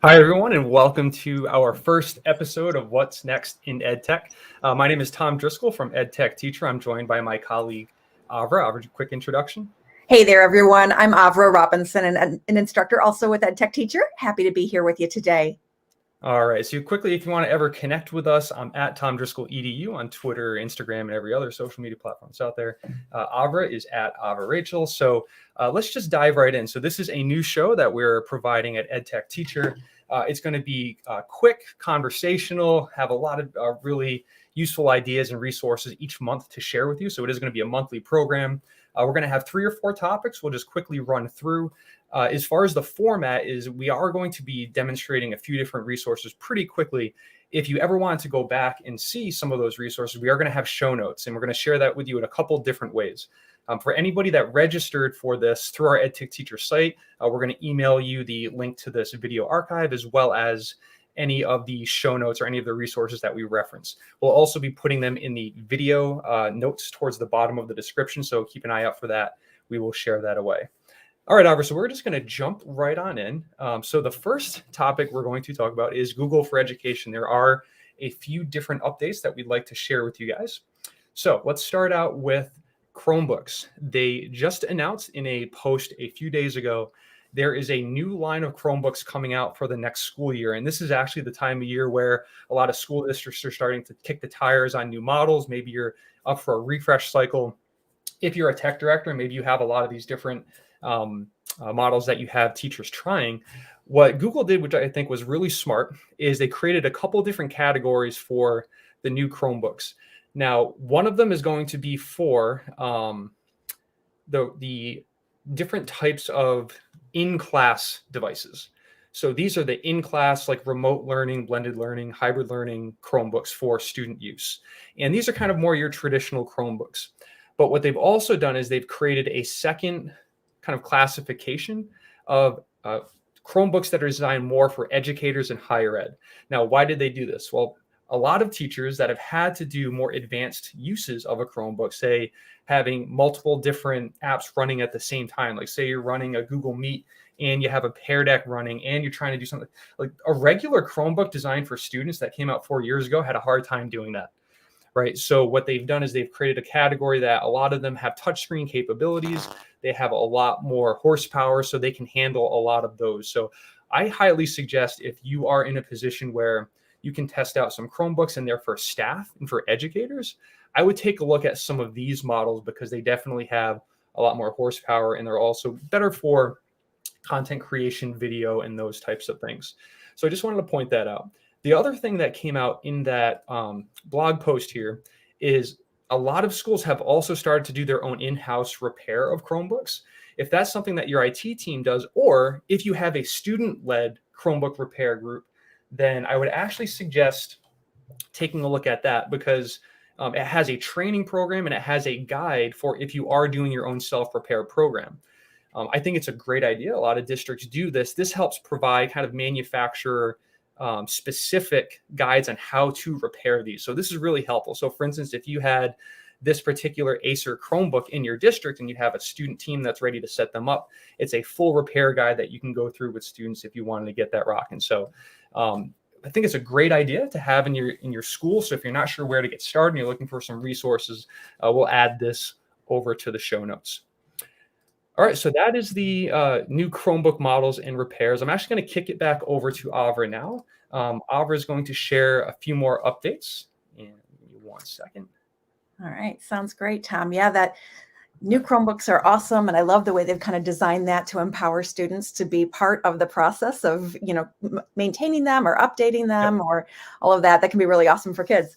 Hi, everyone, and welcome to our first episode of What's Next in EdTech. My name is Tom Driscoll from EdTechTeacher. I'm joined by my colleague, Avra. Avra, quick introduction. Hey there, everyone. I'm Avra Robinson, and an instructor also with EdTechTeacher. Happy to be here with you today. All right, so quickly, if you want to ever connect with us, I'm at Tom Driscoll EDU on Twitter, Instagram, and every other social media platform that's out there. Avra is at Avra Rachel. So let's just dive right in. So this is a new show that we're providing at EdTechTeacher. It's going to be quick, conversational, have a lot of really useful ideas and resources each month to share with you. So it is going to be a monthly program. We're going to have 3 or 4 topics. We'll just quickly run through. As far as the format is, we are going to be demonstrating a few different resources pretty quickly. If you ever wanted to go back and see some of those resources, we are going to have show notes, and we're going to share that with you in a couple different ways. For anybody that registered for this through our EdTechTeacher site, we're going to email you the link to this video archive, as well as any of the show notes or any of the resources that we reference. We'll also be putting them in the video notes towards the bottom of the description, so keep an eye out for that. We will share that away. All right, Avra, so we're just going to jump right on in. So the first topic we're going to talk about is Google for Education. There are a few different updates that we'd like to share with you guys. So let's start out with Chromebooks. They just announced in a post a few days ago, there is a new line of Chromebooks coming out for the next school year. And this is actually the time of year where a lot of school districts are starting to kick the tires on new models. Maybe you're up for a refresh cycle. If you're a tech director, maybe you have a lot of these different models that you have teachers trying. What Google did, which I think was really smart, is they created a couple different categories for the new Chromebooks. Now, one of them is going to be for the different types of in-class devices. So these are the in-class, like remote learning, blended learning, hybrid learning Chromebooks for student use. And these are kind of more your traditional Chromebooks. But what they've also done is they've created a second kind of classification of Chromebooks that are designed more for educators and higher ed. Now, why did they do this? Well, a lot of teachers that have had to do more advanced uses of a Chromebook, say having multiple different apps running at the same time, like say you're running a Google Meet and you have a Pear Deck running and you're trying to do something like a regular Chromebook designed for students that came out 4 years ago had a hard time doing that. Right. So what they've done is they've created a category that a lot of them have touchscreen capabilities. They have a lot more horsepower, so they can handle a lot of those. So I highly suggest if you are in a position where you can test out some Chromebooks and they're for staff and for educators, I would take a look at some of these models because they definitely have a lot more horsepower and they're also better for content creation, video, and those types of things. So I just wanted to point that out. The other thing that came out in that blog post here is a lot of schools have also started to do their own in-house repair of Chromebooks. If that's something that your IT team does, or if you have a student-led Chromebook repair group, then I would actually suggest taking a look at that because it has a training program and it has a guide for if you are doing your own self-repair program. I think it's a great idea. A lot of districts do this. This helps provide kind of manufacturer specific guides on how to repair these. So this is really helpful. So for instance, if you had this particular Acer Chromebook in your district and you have a student team that's ready to set them up, it's a full repair guide that you can go through with students if you wanted to get that rocking. So I think it's a great idea to have in your school. So if you're not sure where to get started and you're looking for some resources, we'll add this over to the show notes. All right, so that is the new Chromebook models and repairs. I'm actually going to kick it back over to Avra now. Avra is going to share a few more updates. And give me 1 second. All right, sounds great, Tom. Yeah, that new Chromebooks are awesome, and I love the way they've kind of designed that to empower students to be part of the process of, maintaining them or updating them or all of that. That can be really awesome for kids.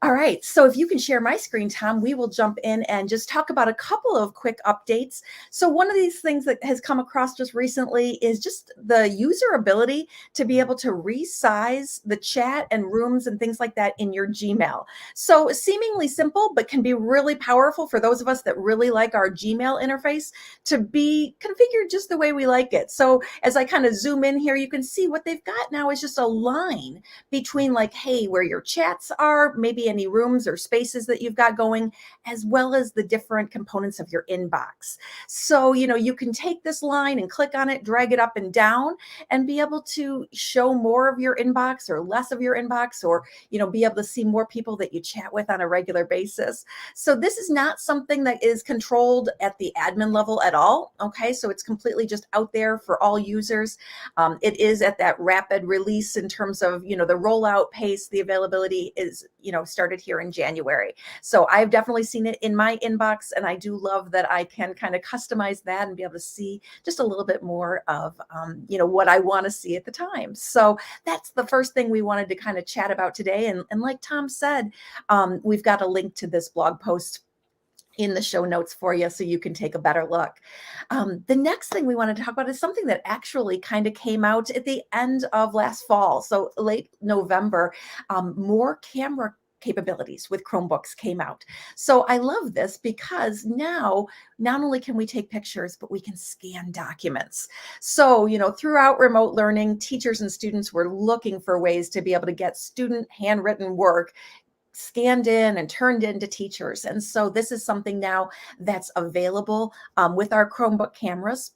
All right, so if you can share my screen, Tom, we will jump in and just talk about a couple of quick updates. So one of these things that has come across just recently is just the user ability to be able to resize the chat and rooms and things like that in your Gmail. So seemingly simple, but can be really powerful for those of us that really like our Gmail interface to be configured just the way we like it. So as I kind of zoom in here, you can see what they've got now is just a line between like, hey, where your chats are, maybe any rooms or spaces that you've got going, as well as the different components of your inbox. So, you can take this line and click on it, drag it up and down, and be able to show more of your inbox or less of your inbox, or, be able to see more people that you chat with on a regular basis. So this is not something that is controlled at the admin level at all. Okay, so it's completely just out there for all users. It is at that rapid release in terms of, the rollout pace. The availability is, started here in January. So I've definitely seen it in my inbox, and I do love that I can kind of customize that and be able to see just a little bit more of, what I want to see at the time. So that's the first thing we wanted to kind of chat about today. And like Tom said, we've got a link to this blog post in the show notes for you so you can take a better look. The next thing we want to talk about is something that actually kind of came out at the end of last fall. So late November, more camera capabilities with Chromebooks came out. So I love this because now not only can we take pictures, but we can scan documents. So, throughout remote learning, teachers and students were looking for ways to be able to get student handwritten work scanned in and turned into teachers. And so this is something now that's available with our Chromebook cameras.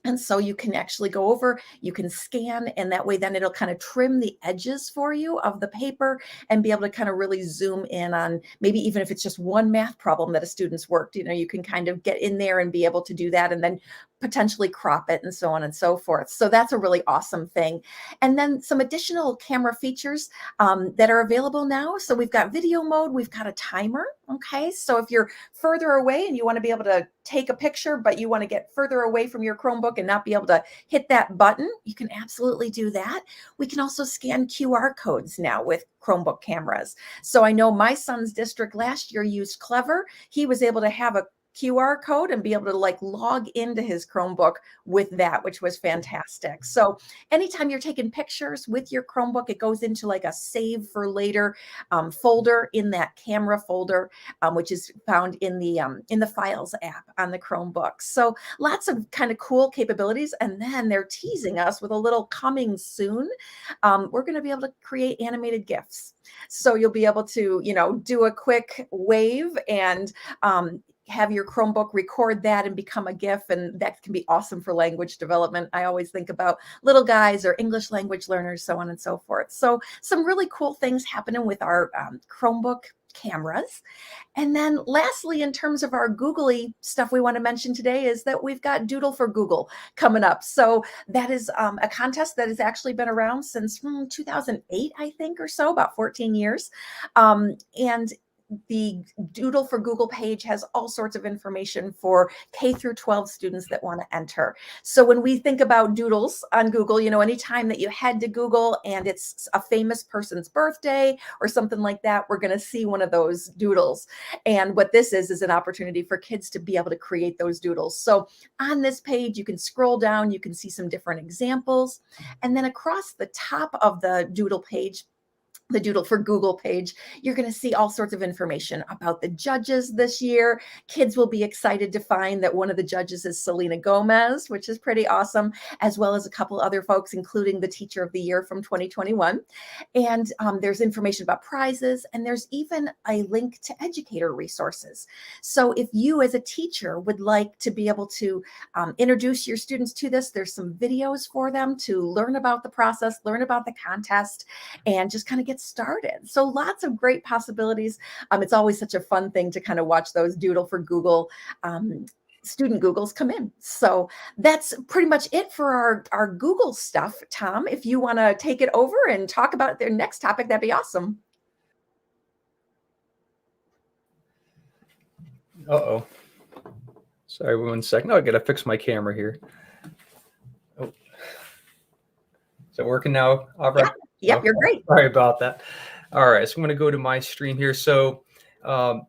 And so you can actually go over, you can scan, and that way then it'll kind of trim the edges for you of the paper and be able to kind of really zoom in on maybe even if it's just one math problem that a student's worked, you can kind of get in there and be able to do that and then potentially crop it and so on and so forth. So that's a really awesome thing. And then some additional camera features that are available now. So we've got video mode, we've got a timer. Okay, so if you're further away and you want to be able to take a picture, but you want to get further away from your Chromebook and not be able to hit that button, you can absolutely do that. We can also scan QR codes now with Chromebook cameras. So I know my son's district last year used Clever. He was able to have a QR code and be able to log into his Chromebook with that, which was fantastic. So anytime you're taking pictures with your Chromebook, it goes into a save for later folder in that camera folder, which is found in the Files app on the Chromebook. So lots of kind of cool capabilities. And then they're teasing us with a little coming soon. We're going to be able to create animated GIFs. So you'll be able to, do a quick wave and have your Chromebook record that and become a GIF, and that can be awesome for language development. I always think about little guys or English language learners, so on and so forth. So some really cool things happening with our Chromebook cameras. And then lastly, in terms of our googly stuff we want to mention today is that we've got Doodle for Google coming up. So that is a contest that has actually been around since 2008, I think, or so, about 14 years. And the Doodle for Google page has all sorts of information for K through 12 students that want to enter. So when we think about doodles on Google, anytime that you head to Google and it's a famous person's birthday or something like that, we're going to see one of those doodles. And what this is an opportunity for kids to be able to create those doodles. So on this page, you can scroll down, you can see some different examples. And then across the top of the Doodle page, the Doodle for Google page, you're going to see all sorts of information about the judges this year. Kids will be excited to find that one of the judges is Selena Gomez, which is pretty awesome, as well as a couple other folks, including the Teacher of the Year from 2021. And there's information about prizes, and there's even a link to educator resources. So if you as a teacher would like to be able to introduce your students to this, there's some videos for them to learn about the process, learn about the contest, and just kind of get started. So lots of great possibilities. It's always such a fun thing to kind of watch those Doodle for Google student Googles come in. So that's pretty much it for our Google stuff. Tom, if you want to take it over and talk about their next topic, that'd be awesome. Uh-oh. Sorry, 1 second. I got to fix my camera here. Oh. Is it working now, Avra? Yep, you're great. Sorry about that. All right, so I'm going to go to my stream here. So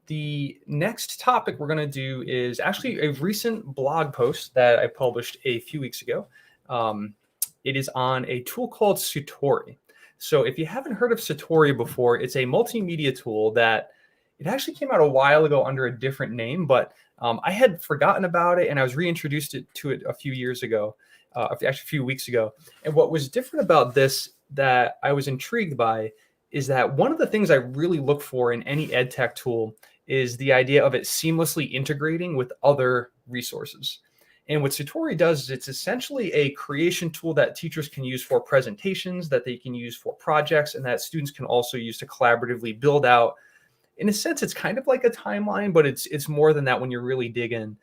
the next topic we're going to do is actually a recent blog post that I published a few weeks ago. It is on a tool called Sutori. So if you haven't heard of Sutori before, it's a multimedia tool that it actually came out a while ago under a different name, but I had forgotten about it and I was reintroduced to it a few years ago, actually a few weeks ago. And what was different about this that I was intrigued by is that one of the things I really look for in any EdTech tool is the idea of it seamlessly integrating with other resources. And what Sutori does is it's essentially a creation tool that teachers can use for presentations, that they can use for projects, and that students can also use to collaboratively build out. In a sense, it's kind of like a timeline, but it's more than that when you really dig in.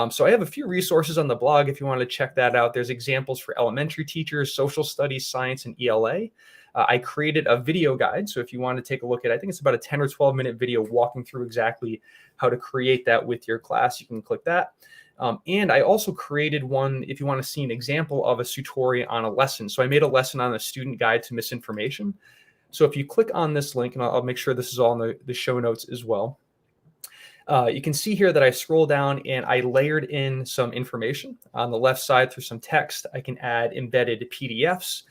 So I have a few resources on the blog if you want to check that out. There's examples for elementary teachers, social studies, science, and ELA. I created a video guide. So if you want to take a look at, I think it's about a 10 or 12-minute video walking through exactly how to create that with your class. You can click that. And I also created one if you want to see an example of a Sutori on a lesson. So I made a lesson on a student guide to misinformation. So if you click on this link, and I'll make sure this is all in the show notes as well, you can see here that I scroll down and I layered in some information. On the left side through some text, I can add embedded PDFs.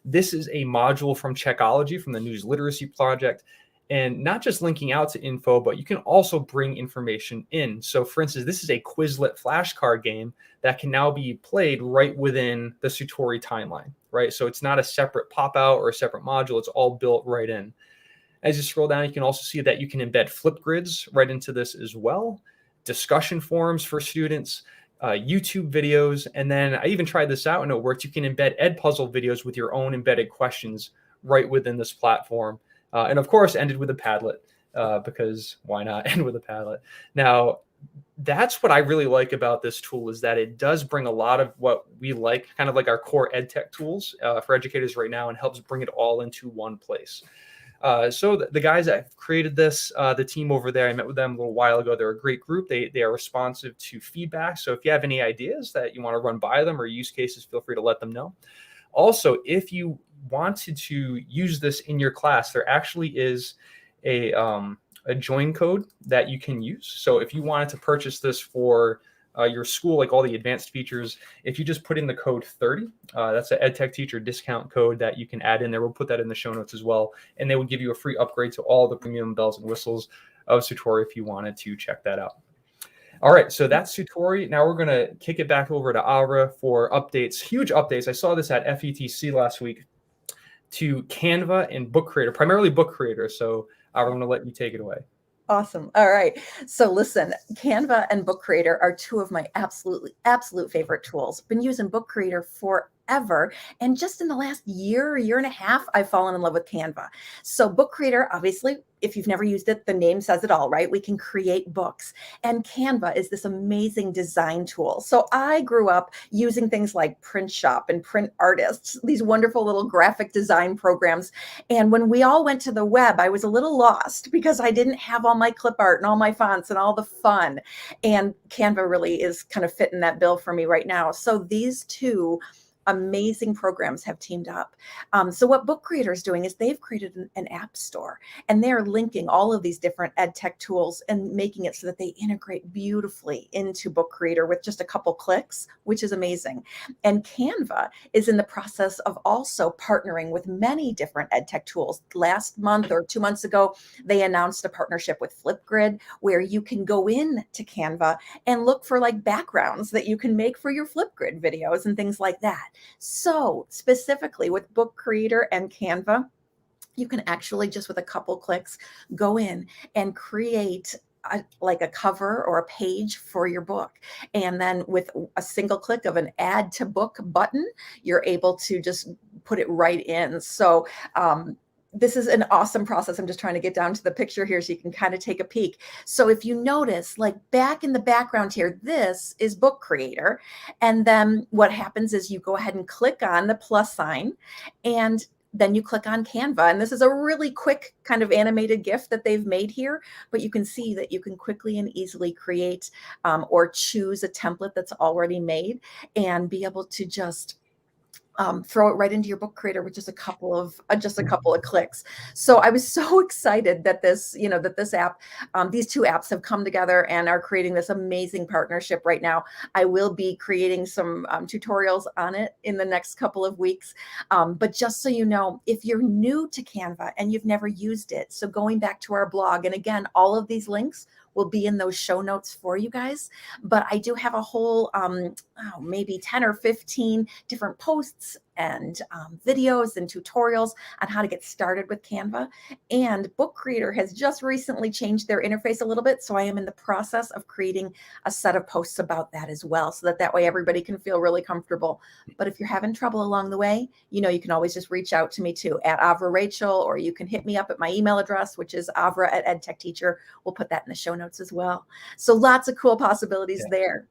This is a module from Checkology from the News Literacy Project. And not just linking out to info, but you can also bring information in. So for instance, this is a Quizlet flashcard game that can now be played right within the Sutori timeline, right? So it's not a separate pop out or a separate module. It's all built right in. As you scroll down, you can also see that you can embed flip grids right into this as well, discussion forums for students, YouTube videos. And then I even tried this out and it worked. You can embed Edpuzzle videos with your own embedded questions right within this platform. And of course, ended with a Padlet because why not end with a Padlet? Now, that's what I really like about this tool is that it does bring a lot of what we like, kind of like our core EdTech tools for educators right now, and helps bring it all into one place. So the guys that have created this, the team over there, I met with them a little while ago. They're a great group. They are responsive to feedback. So if you have any ideas that you want to run by them or use cases, feel free to let them know. Also, if you wanted to use this in your class, there actually is a join code that you can use. So if you wanted to purchase this for your school, like all the advanced features, if you just put in the code 30, that's an EdTechTeacher discount code that you can add in there. We'll put that in the show notes as well. And they will give you a free upgrade to all the premium bells and whistles of Sutori if you wanted to check that out. All right, so that's Sutori. Now we're going to kick it back over to Avra for updates, huge updates. I saw this at FETC last week to Canva and Book Creator, primarily Book Creator. So Avra, I'm going to let you take it away. Awesome. All right. So listen, Canva and Book Creator are two of my absolute favorite tools. Been using Book Creator forever. And just in the last year and a half, I've fallen in love with Canva. So Book Creator, obviously, if you've never used it, the name says it all, right? We can create books. And Canva is this amazing design tool. So I grew up using things like Print Shop and Print Artists, these wonderful little graphic design programs. And when we all went to the web, I was a little lost because I didn't have all my clip art and all my fonts and all the fun. And Canva really is kind of fitting that bill for me right now. So these two amazing programs have teamed up. So what Book Creator is doing is they've created an app store, and they're linking all of these different ed tech tools and making it so that they integrate beautifully into Book Creator with just a couple clicks, which is amazing. And Canva is in the process of also partnering with many different ed tech tools. Last month or 2 months ago, they announced a partnership with Flipgrid, where you can go in to Canva and look for like backgrounds that you can make for your Flipgrid videos and things like that. So specifically with Book Creator and Canva, you can actually just with a couple clicks go in and create like a cover or a page for your book. And then with a single click of an add to book button, you're able to just put it right in. So this is an awesome process. I'm just trying to get down to the picture here so you can kind of take a peek. So if you notice, like back in the background here, this is Book Creator. And then what happens is you go ahead and click on the plus sign, and then you click on Canva. And this is a really quick kind of animated GIF that they've made here, but you can see that you can quickly and easily create or choose a template that's already made and be able to just throw it right into your Book Creator with just a couple of clicks. So I was so excited that this app, these two apps have come together and are creating this amazing partnership right now. I will be creating some tutorials on it in the next couple of weeks. But just so you know, if you're new to Canva and you've never used it, so going back to our blog, and again, all of these links will be in those show notes for you guys. But I do have a whole maybe 10 or 15 different posts and videos and tutorials on how to get started with Canva. And Book Creator has just recently changed their interface a little bit. So I am in the process of creating a set of posts about that as well, so that way everybody can feel really comfortable. But if you're having trouble along the way, you know, you can always just reach out to me too at Avra Rachel, or you can hit me up at my email address, which is avra@EdTechTeacher. We'll put that in the show notes as well. So lots of cool possibilities there.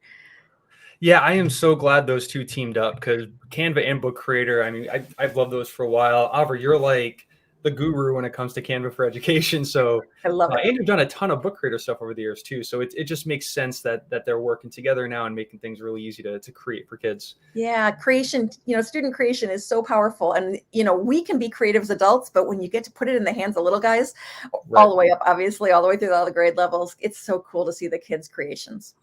Yeah, I am so glad those two teamed up, because Canva and Book Creator, I mean, I've loved those for a while. Avra, you're like the guru when it comes to Canva for education. So I love it. and you've done a ton of Book Creator stuff over the years too. So it just makes sense that they're working together now and making things really easy to create for kids. Yeah, creation, you know, student creation is so powerful. And, you know, we can be creative as adults, but when you get to put it in the hands of little guys, Right. all the way up, obviously, all the way through all the grade levels, it's so cool to see the kids' creations.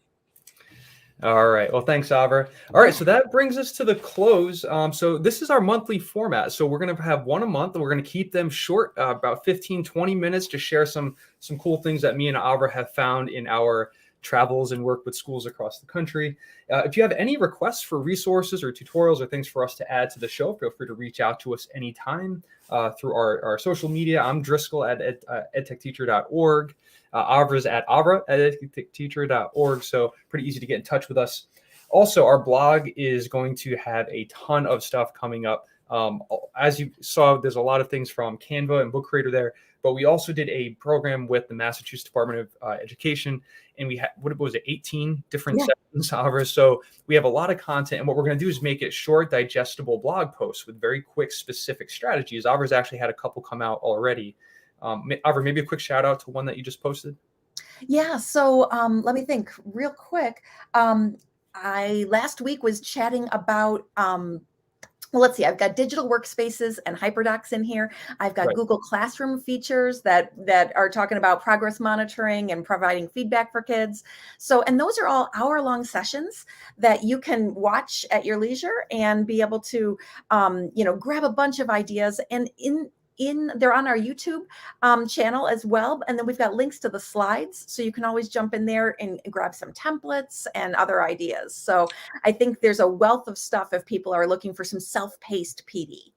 All right. Well, thanks, Avra. All right. So that brings us to the close. So this is our monthly format. So we're going to have one a month, and we're going to keep them short, about 15, 20 minutes, to share some cool things that me and Avra have found in our travels and work with schools across the country. If you have any requests for resources or tutorials or things for us to add to the show, feel free to reach out to us anytime through our social media. I'm Driscoll at edtechteacher.org. Avra's at avra@edtechteacher.org. So pretty easy to get in touch with us. Also, our blog is going to have a ton of stuff coming up. As you saw, there's a lot of things from Canva and Book Creator there, but we also did a program with the Massachusetts Department of Education, and we had, what was it, 18 different sessions, Avra. So we have a lot of content, and what we're going to do is make it short, digestible blog posts with very quick, specific strategies. Avra's actually had a couple come out already. Avra, maybe a quick shout out to one that you just posted. Yeah. So let me think real quick. I last week was chatting about, well, let's see, I've got digital workspaces and hyperdocs in here. I've got Google Classroom features that are talking about progress monitoring and providing feedback for kids. So, and those are all hour-long sessions that you can watch at your leisure and be able to, you know, grab a bunch of ideas. And they're on our YouTube channel as well. And then we've got links to the slides. So you can always jump in there and grab some templates and other ideas. So I think there's a wealth of stuff if people are looking for some self-paced PD.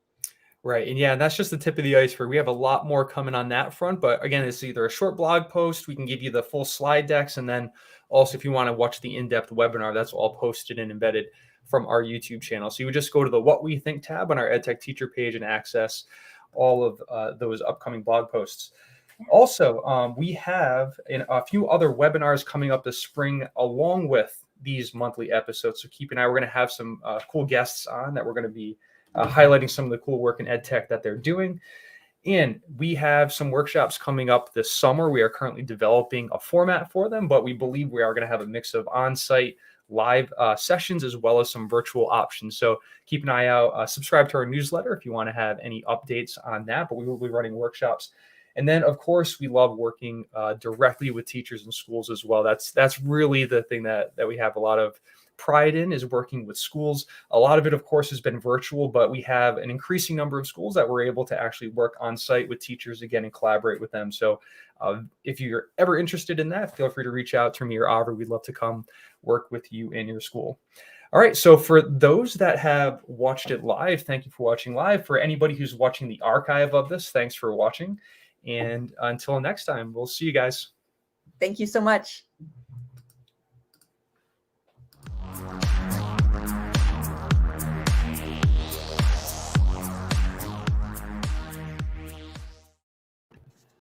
Right. And yeah, that's just the tip of the iceberg. We have a lot more coming on that front. But again, it's either a short blog post, we can give you the full slide decks. And then also, if you want to watch the in-depth webinar, that's all posted and embedded from our YouTube channel. So you would just go to the What We Think tab on our EdTech Teacher page and access all of those upcoming blog posts. Also, we have a few other webinars coming up this spring along with these monthly episodes. So keep an eye. We're going to have some cool guests on that we're going to be highlighting some of the cool work in EdTech that they're doing. And we have some workshops coming up this summer. We are currently developing a format for them, but we believe we are going to have a mix of on-site live sessions as well as some virtual options. So keep an eye out. Subscribe to our newsletter if you want to have any updates on that, but we will be running workshops. And then, of course, we love working directly with teachers and schools as well. That's really the thing that we have a lot of pride in, is working with schools. A lot of it, of course, has been virtual, but we have an increasing number of schools that we're able to actually work on site with teachers again and collaborate with them. So if you're ever interested in that, feel free to reach out to me or Avra. We'd love to come work with you in your school. All right. So for those that have watched it live, thank you for watching live. For anybody who's watching the archive of this, thanks for watching. And until next time, we'll see you guys. Thank you so much.